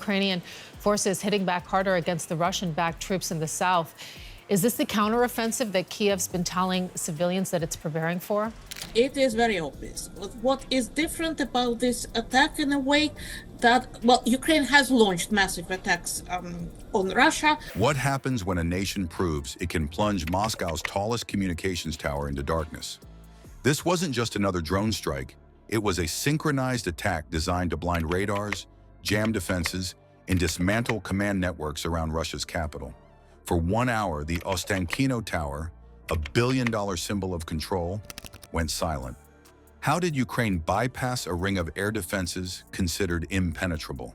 Ukrainian forces hitting back harder against the Russian-backed troops in the south. Is this the counteroffensive that Kiev's been telling civilians that it's preparing for? It is very obvious. What is different about this attack in a way that, well, Ukraine has launched massive attacks on Russia. What happens when a nation proves it can plunge Moscow's tallest communications tower into darkness? This wasn't just another drone strike. It was a synchronized attack designed to blind radars, jam defenses, and dismantle command networks around Russia's capital. For 1 hour, the Ostankino Tower, a billion-dollar symbol of control, went silent. How did Ukraine bypass a ring of air defenses considered impenetrable?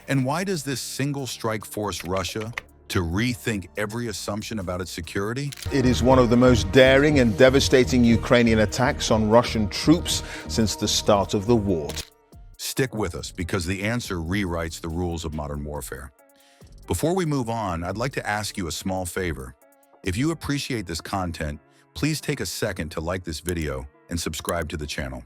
And why does this single strike force Russia to rethink every assumption about its security? It is one of the most daring and devastating Ukrainian attacks on Russian troops since the start of the war. Stick with us because the answer rewrites the rules of modern warfare. Before we move on, I'd like to ask you a small favor. If you appreciate this content, please take a second to like this video and subscribe to the channel.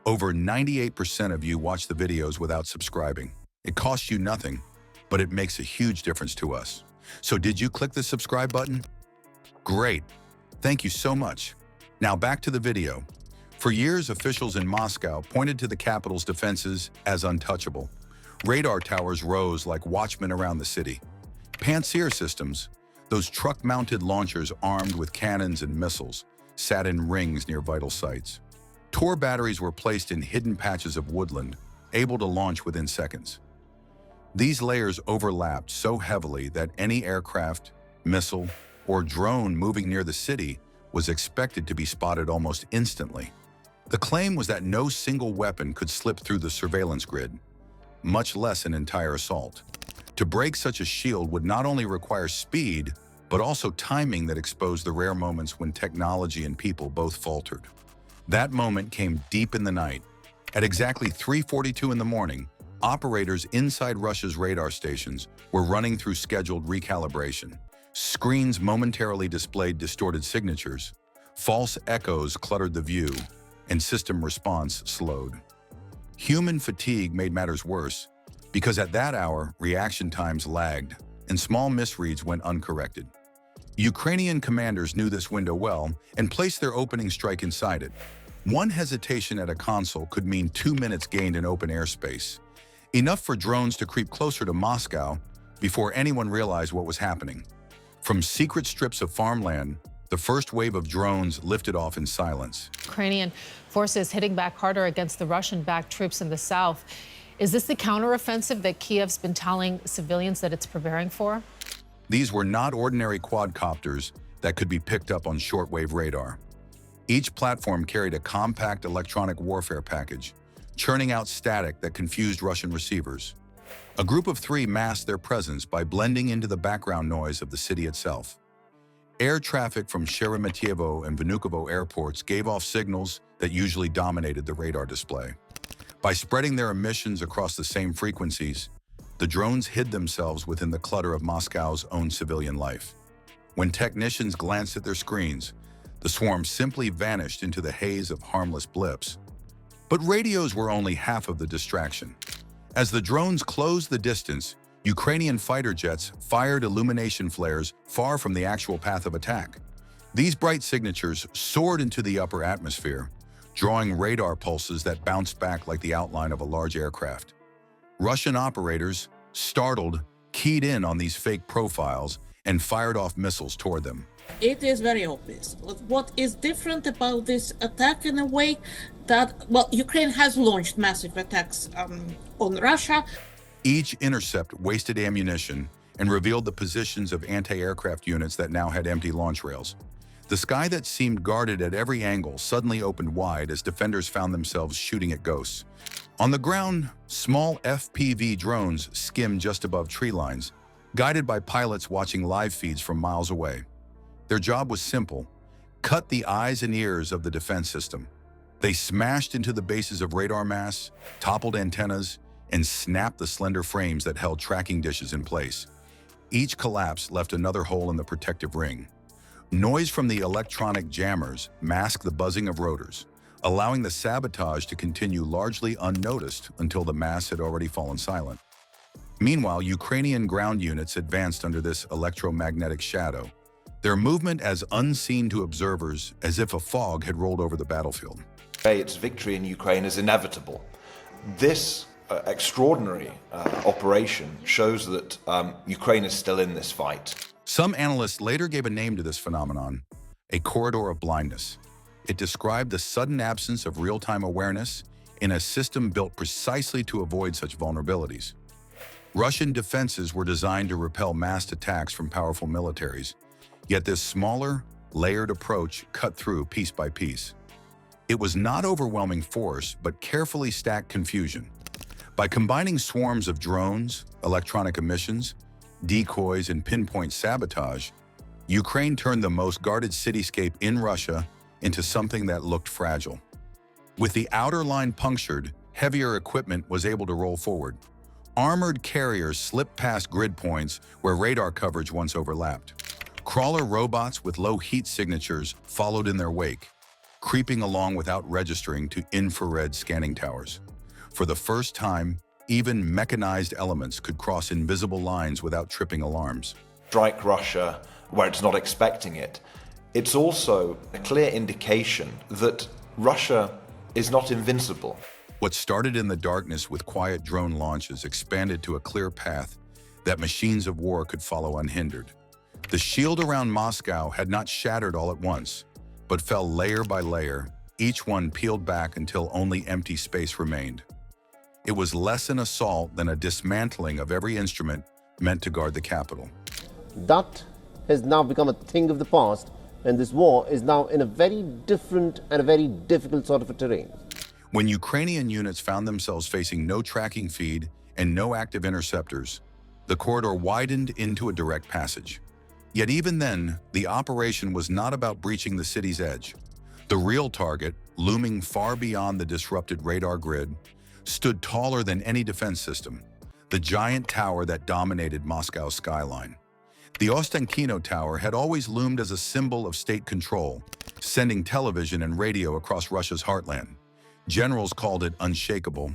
Over 98% of you watch the videos without subscribing. It costs you nothing, but it makes a huge difference to us. So did you click the subscribe button? Great. Thank you so much. Now back to the video. For years, officials in Moscow pointed to the capital's defenses as untouchable. Radar towers rose like watchmen around the city. Pantsir systems, those truck-mounted launchers armed with cannons and missiles, sat in rings near vital sites. Tor batteries were placed in hidden patches of woodland, able to launch within seconds. These layers overlapped so heavily that any aircraft, missile, or drone moving near the city was expected to be spotted almost instantly. The claim was that no single weapon could slip through the surveillance grid, much less an entire assault. To break such a shield would not only require speed, but also timing that exposed the rare moments when technology and people both faltered. That moment came deep in the night. At exactly 3:42 in the morning, operators inside Russia's radar stations were running through scheduled recalibration. Screens momentarily displayed distorted signatures, false echoes cluttered the view, and system response slowed. Human fatigue made matters worse, because at that hour, reaction times lagged, and small misreads went uncorrected. Ukrainian commanders knew this window well and placed their opening strike inside it. One hesitation at a console could mean 2 minutes gained in open airspace, enough for drones to creep closer to Moscow before anyone realized what was happening. From secret strips of farmland, the first wave of drones lifted off in silence. Ukrainian forces hitting back harder against the Russian-backed troops in the south. Is this the counteroffensive that Kiev's been telling civilians that it's preparing for? These were not ordinary quadcopters that could be picked up on shortwave radar. Each platform carried a compact electronic warfare package, churning out static that confused Russian receivers. A group of 3 masked their presence by blending into the background noise of the city itself. Air traffic from Sheremetyevo and Vnukovo airports gave off signals that usually dominated the radar display. By spreading their emissions across the same frequencies, the drones hid themselves within the clutter of Moscow's own civilian life. When technicians glanced at their screens, the swarm simply vanished into the haze of harmless blips. But radios were only half of the distraction. As the drones closed the distance, Ukrainian fighter jets fired illumination flares far from the actual path of attack. These bright signatures soared into the upper atmosphere, drawing radar pulses that bounced back like the outline of a large aircraft. Russian operators, startled, keyed in on these fake profiles and fired off missiles toward them. It is very obvious. What is different about this attack in a way that, well, Ukraine has launched massive attacks on Russia. Each intercept wasted ammunition and revealed the positions of anti-aircraft units that now had empty launch rails. The sky that seemed guarded at every angle suddenly opened wide as defenders found themselves shooting at ghosts. On the ground, small FPV drones skimmed just above tree lines, guided by pilots watching live feeds from miles away. Their job was simple: cut the eyes and ears of the defense system. They smashed into the bases of radar masts, toppled antennas, and snapped the slender frames that held tracking dishes in place. Each collapse left another hole in the protective ring. Noise from the electronic jammers masked the buzzing of rotors, allowing the sabotage to continue largely unnoticed until the mass had already fallen silent. Meanwhile, Ukrainian ground units advanced under this electromagnetic shadow, their movement as unseen to observers as if a fog had rolled over the battlefield. Its victory in Ukraine is inevitable. This extraordinary operation shows that Ukraine is still in this fight. Some analysts later gave a name to this phenomenon, a corridor of blindness. It described the sudden absence of real-time awareness in a system built precisely to avoid such vulnerabilities. Russian defenses were designed to repel massed attacks from powerful militaries, yet this smaller, layered approach cut through piece by piece. It was not overwhelming force, but carefully stacked confusion. By combining swarms of drones, electronic emissions, decoys, and pinpoint sabotage, Ukraine turned the most guarded cityscape in Russia into something that looked fragile. With the outer line punctured, heavier equipment was able to roll forward. Armored carriers slipped past grid points where radar coverage once overlapped. Crawler robots with low heat signatures followed in their wake, creeping along without registering to infrared scanning towers. For the first time, even mechanized elements could cross invisible lines without tripping alarms. Strike Russia where it's not expecting it. It's also a clear indication that Russia is not invincible. What started in the darkness with quiet drone launches expanded to a clear path that machines of war could follow unhindered. The shield around Moscow had not shattered all at once, but fell layer by layer, each one peeled back until only empty space remained. It was less an assault than a dismantling of every instrument meant to guard the capital. That has now become a thing of the past, and this war is now in a very different and a very difficult sort of a terrain. When Ukrainian units found themselves facing no tracking feed and no active interceptors, the corridor widened into a direct passage. Yet even then, the operation was not about breaching the city's edge. The real target, looming far beyond the disrupted radar grid, stood taller than any defense system, the giant tower that dominated Moscow's skyline. The Ostankino Tower had always loomed as a symbol of state control, sending television and radio across Russia's heartland. Generals called it unshakable,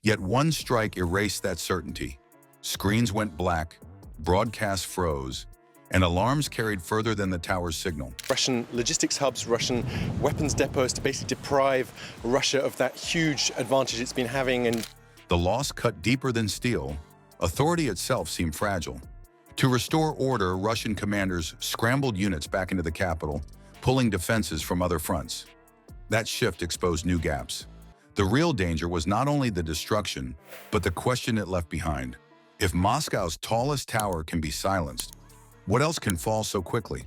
yet one strike erased that certainty. Screens went black, broadcasts froze, and alarms carried further than the tower's signal. Russian logistics hubs, Russian weapons depots to basically deprive Russia of that huge advantage it's been having. And the loss cut deeper than steel. Authority itself seemed fragile. To restore order, Russian commanders scrambled units back into the capital, pulling defenses from other fronts. That shift exposed new gaps. The real danger was not only the destruction, but the question it left behind. If Moscow's tallest tower can be silenced, what else can fall so quickly?